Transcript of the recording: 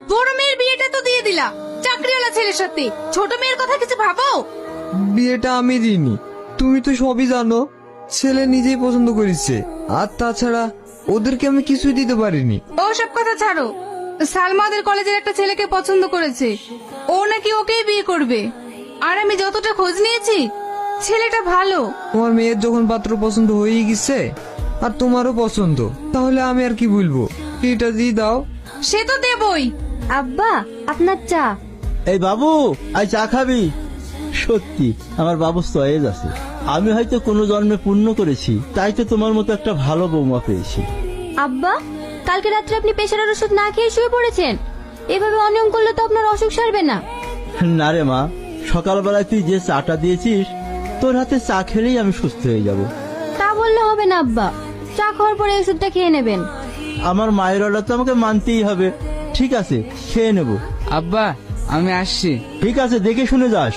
বড় মেয়ের বিয়েটা তো দিয়ে দিলা চাকরিওয়ালা ছেলের সাথে, ছোট মেয়ের কথা কিছু ভাবো। বিয়েটা আমি দিইনি, তুমি তো সবই জানো। ছেলে নিজেই পছন্দ করেছে, আর তাছাড়া ওদেরকে আমি কিছুই দিতে পারিনি। ওসব কথা ছাড়ো, সালমা ওদের কলেজের একটা ছেলেকে পছন্দ করেছে, ও নাকি ওকেই বিয়ে করবে। আর আমি যতটা খোঁজ নিয়েছি ছেলেটা ভালো। তোমার মেয়ের যখন পাত্র পছন্দ হয়েই গেছে আর তোমারও পছন্দ, তাহলে আমি আর কি বলবো, এটা দিয়ে দাও। সে তো দেবই। আব্বা আপনার চা। এই বাবু, আই চা খাবি? সত্যি আমার বাবু সয়েজ আছে। আমি হয়তো কোনো জন্মে পুণ্য করেছি, তাই তো তোমার মতো একটা ভালো বৌমা পেয়েছি। আব্বা, কালকে রাত্রে আপনি প্রেশারের ওষুধ না খেয়ে শুয়ে পড়েছেন। এভাবে অনিয়ম করলে তো আপনার অসুখ সারবে না। না রে মা, সকালবেলায় তুই যে চাটা দিয়েছিস, তোর হাতে চা খেলেই আমি সুস্থ হয়ে যাব। তা বললে হবে না আব্বা, চা খাওয়ার পরে ওষুধটা খেয়ে নেবেন। আমার মায়ের অর্ডার তো আমাকে মানতেই হবে। ঠিক আছে, খেয়ে নেব। আব্বা আমি আসছি। ঠিক আছে, দেখে শুনে যাস।